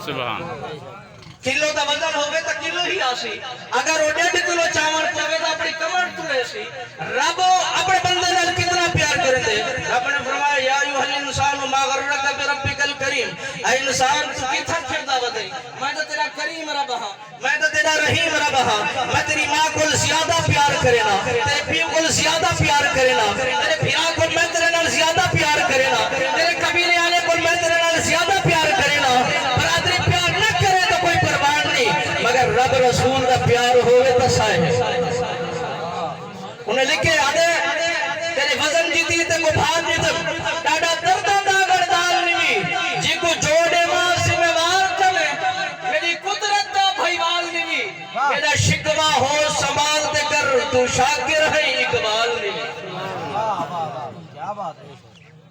सुभान किलो का वजन होवे तो किलो ही आसी अगर वो 1.5 किलो चावल पवे तो अपनी कमर तुले सी रब अपने बंदे नाल कितना प्यार करे थे रब ने फरमाया या अय्युहल इंसानु मा गर्रका बिरब्बिकल करीम ऐ इंसान तू किथा फिरदा बदई मैं तो तेरा करीम रब हां मैं तो तेरा रहीम रब हां मैं तेरी मां को ज्यादा प्यार करेना तेरे पियो को ज्यादा प्यार करेना तेरे भिरा को मैं तेरे नाल ज्यादा प्यार करेना तेरे कबीले वाले को मैं तेरे नाल ज्यादा प्यार करेना बरादरी प्यार न करे तो कोई परवाह नहीं मगर रब रसूल का प्यार होवे तो साए उन्हें लिखे आदे तेरे वजन जीती ते को भार जीतम डाडा दर्दा दा गड़दाल निवी जी को जोड़े मां से में वार चले मेरी कुदरत दा भईवाल निवी मेरा शिकवा हो संभाल ते कर तू शाकिर है इकबाल निवी वाह वाह वाह क्या बात है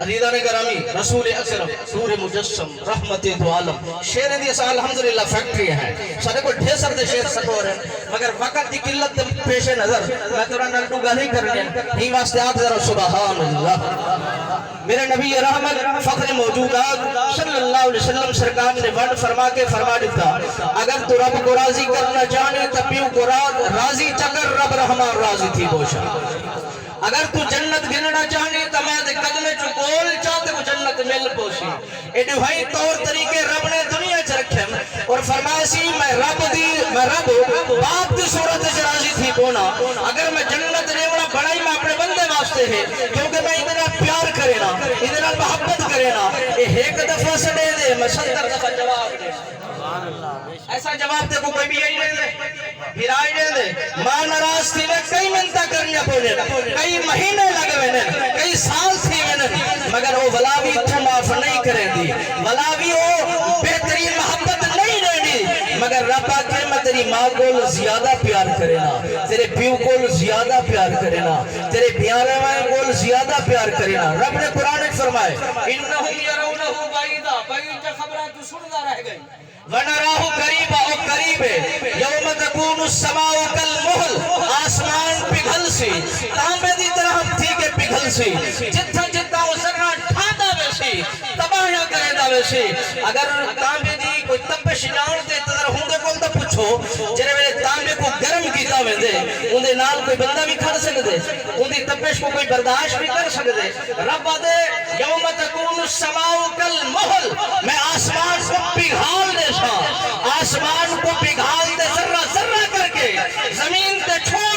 अजीज़ान करामी रसूल अकरम नूर मुजस्सम रहमत दो आलम शेर दी असा अल्हम्दुलिल्लाह फैक्ट्री है सारे को ढेर सारे शेर सकोर है मगर वक्त की किल्लत पेश नजर मैं तोरा नाल तू गाली करने ही वास्ते आप जरा सुभान अल्लाह मेरे नबी रहमत फख्र मौजूदात सल्लल्लाहु अलैहि वसल्लम सरकार ने वर्ड फरमा के फरमा दिया अगर तू रब को राजी करना चाहे तो पियो को राजी चकर रब रहमान राजी थी बोशा अगर तू जन्नत गिनना चाहे तो मैं कदम चुकोल चाहते वो जन्नत मिल पोसी एडे भाई तौर तरीके रब ने दुनिया च रखे और फरमाया सी मैं रब बाप की सूरत च राजी थी कोना अगर मैं जन्नत रेवड़ा बनाई मैं अपने बंदे वास्ते है क्योंकि मैं इधर प्यार करेना इधर मोहब्बत करेना ये एक दफा से दे मैं 70 दफा जवाब दे ऐसा जवाब देखो कोई भी यही नहीं दे फिर आई दे मां नाराज थी ने कई मिन्नत करनी पड़े कई महीने लगे मैंने कई साल थी मैंने मगर वो वलावी तो माफ नहीं करे दी वलावी वो बेहतरीन मोहब्बत नहीं देनी मगर रब के मैं तेरी मां को ज्यादा प्यार करेना तेरे पियो को ज्यादा प्यार करेना तेरे प्यारे मां को ज्यादा प्यार करेना रब ने कुरान में फरमाया इन्नहुम यरौनहु बाइदा बाइद का खबरां तू सुनदा रह गई वनराहु करीबा और करीब है यौम तकूनु समाउ कल मुहल आसमान पिघल सी तांबे दी तरह थी के पिघल सी जितना जितना उसरा ठादा वैसी तबाह करेदा वैसी अगर तांबे दी कोई तपश जानते तदर हुंदे कोल तो पूछो जेरे वे तांबे को गर्म कीता वेंदे उंदे नाल कोई बंदा भी खड़ सकदे उंदी तपश को कोई बर्दाश्त भी कर सकदे रब दे यौम तकूनु समाउ कल मुहल मैं आसमान को पिघाल दे आसमान को पिघाल दे जर्रा जर्रा करके जमीन पे छोड़